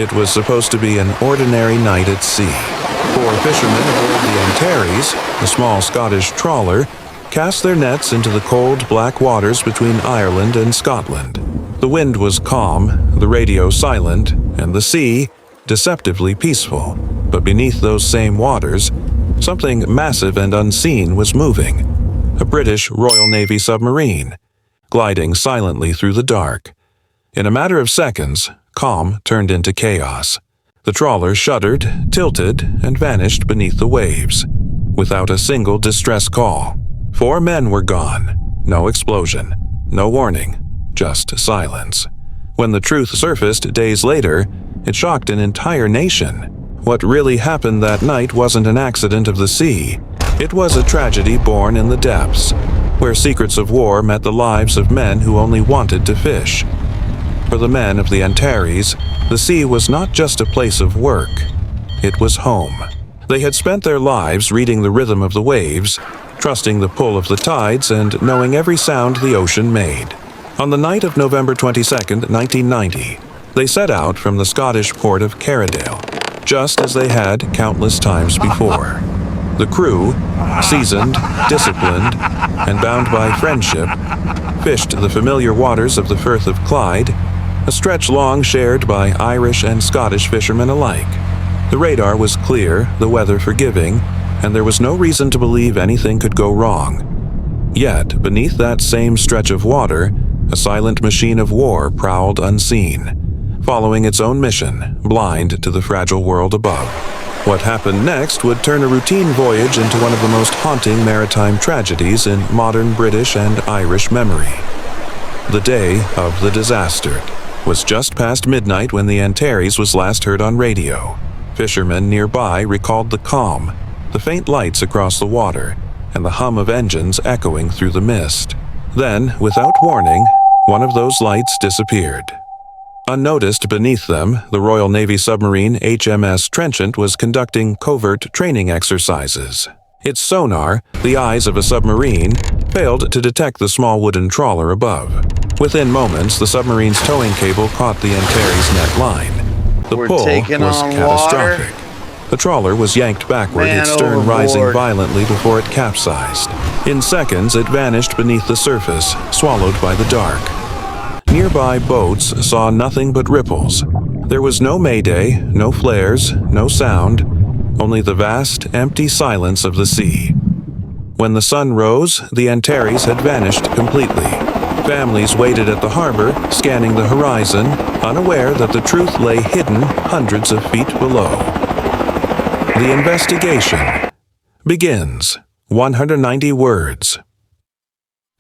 It was supposed to be an ordinary night at sea. Four fishermen aboard the Antares, a small Scottish trawler, cast their nets into the cold, black waters between Ireland and Scotland. The wind was calm, the radio silent, and the sea deceptively peaceful. But beneath those same waters, something massive and unseen was moving. A British Royal Navy submarine, gliding silently through the dark. In a matter of seconds, calm turned into chaos. The trawler shuddered, tilted, and vanished beneath the waves, without a single distress call. 4 men were gone. No explosion, no warning, just silence. When the truth surfaced days later, it shocked an entire nation. What really happened that night wasn't an accident of the sea. It was a tragedy born in the depths, where secrets of war met the lives of men who only wanted to fish. For the men of the Antares, the sea was not just a place of work. It was home. They had spent their lives reading the rhythm of the waves, trusting the pull of the tides, and knowing every sound the ocean made. On the night of November 22, 1990, they set out from the Scottish port of Carradale, just as they had countless times before. The crew, seasoned, disciplined, and bound by friendship, fished the familiar waters of the Firth of Clyde, a stretch long shared by Irish and Scottish fishermen alike. The radar was clear, the weather forgiving, and there was no reason to believe anything could go wrong. Yet, beneath that same stretch of water, a silent machine of war prowled unseen, following its own mission, blind to the fragile world above. What happened next would turn a routine voyage into one of the most haunting maritime tragedies in modern British and Irish memory. The day of the disaster was just past midnight when the Antares was last heard on radio. Fishermen nearby recalled the calm, the faint lights across the water, and the hum of engines echoing through the mist. Then, without warning, one of those lights disappeared. Unnoticed beneath them, the Royal Navy submarine HMS Trenchant was conducting covert training exercises. Its sonar, the eyes of a submarine, failed to detect the small wooden trawler above. Within moments, the submarine's towing cable caught the Antares net line. The pull was catastrophic. The trawler was yanked backward, its stern rising violently before it capsized. In seconds, it vanished beneath the surface, swallowed by the dark. Nearby boats saw nothing but ripples. There was no mayday, no flares, no sound, only the vast, empty silence of the sea. When the sun rose, the Antares had vanished completely. Families waited at the harbor, scanning the horizon, unaware that the truth lay hidden hundreds of feet below. The investigation begins. 190 words.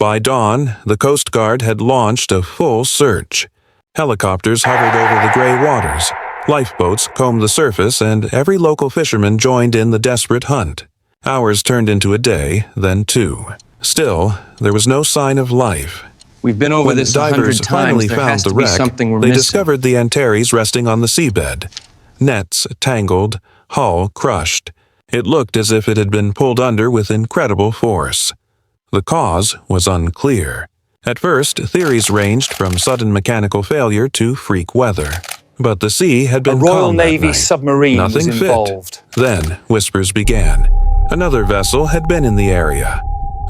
By dawn, the Coast Guard had launched a full search. Helicopters hovered over the gray waters, lifeboats combed the surface, and every local fisherman joined in the desperate hunt. Hours turned into a day, then 2. Still, there was no sign of life. We've been over this 100 times. Divers finally there found has the to be wreck. something we're They missing. discovered the Antares resting on the seabed. Nets tangled, hull crushed. It looked as if it had been pulled under with incredible force. The cause was unclear. At first, theories ranged from sudden mechanical failure to freak weather. But the sea had been A Royal calm that Navy night. submarine was Nothing involved. fit. Then, whispers began. Another vessel had been in the area.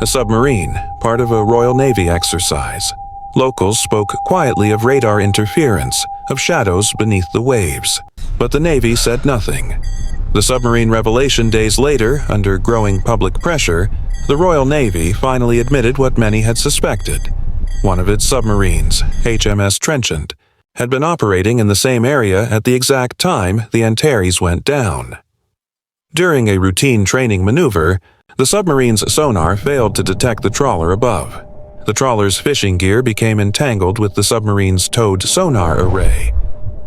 A submarine, part of a Royal Navy exercise. Locals spoke quietly of radar interference, of shadows beneath the waves. But the Navy said nothing. The submarine revelation days later, under growing public pressure, the Royal Navy finally admitted what many had suspected. One of its submarines, HMS Trenchant, had been operating in the same area at the exact time the Antares went down. During a routine training maneuver, the submarine's sonar failed to detect the trawler above. The trawler's fishing gear became entangled with the submarine's towed sonar array,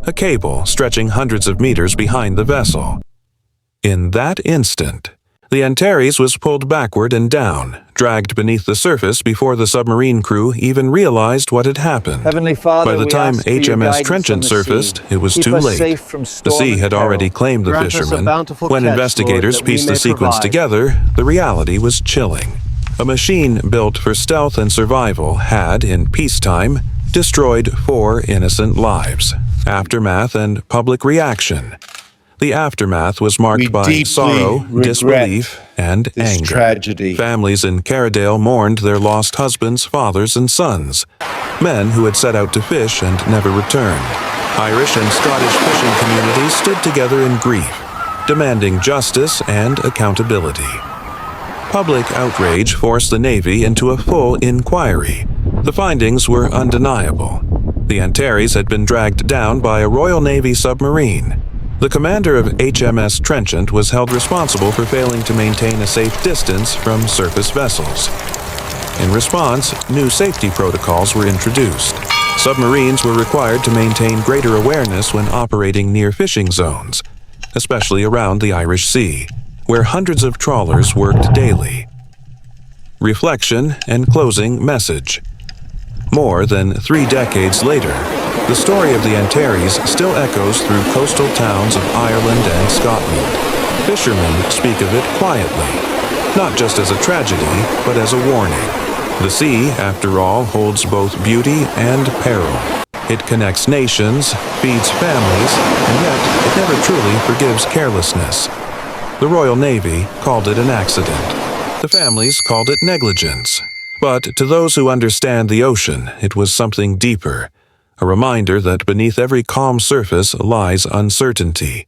a cable stretching hundreds of meters behind the vessel. In that instant, the Antares was pulled backward and down, dragged beneath the surface before the submarine crew even realized what had happened. Heavenly Father, By the we time ask for your HMS guidance on Trenchant the surfaced, sea. it was Keep too us late. safe from The storm sea and had already peril. claimed the Grant us a fishermen. bountiful When catch, investigators Lord, that we pieced may the sequence provide. together, the reality was chilling. A machine built for stealth and survival had, in peacetime, destroyed 4 innocent lives. Aftermath and public reaction. The aftermath was marked by sorrow, disbelief, and anger. Tragedy. Families in Caradale mourned their lost husbands, fathers, and sons, men who had set out to fish and never returned. Irish and Scottish fishing communities stood together in grief, demanding justice and accountability. Public outrage forced the Navy into a full inquiry. The findings were undeniable. The Antares had been dragged down by a Royal Navy submarine. The commander of HMS Trenchant was held responsible for failing to maintain a safe distance from surface vessels. In response, new safety protocols were introduced. Submarines were required to maintain greater awareness when operating near fishing zones, especially around the Irish Sea, where hundreds of trawlers worked daily. Reflection and closing message. More than 3 decades later, the story of the Antares still echoes through coastal towns of Ireland and Scotland. Fishermen speak of it quietly, not just as a tragedy, but as a warning. The sea, after all, holds both beauty and peril. It connects nations, feeds families, and yet it never truly forgives carelessness. The Royal Navy called it an accident. The families called it negligence. But to those who understand the ocean, it was something deeper, a reminder that beneath every calm surface lies uncertainty,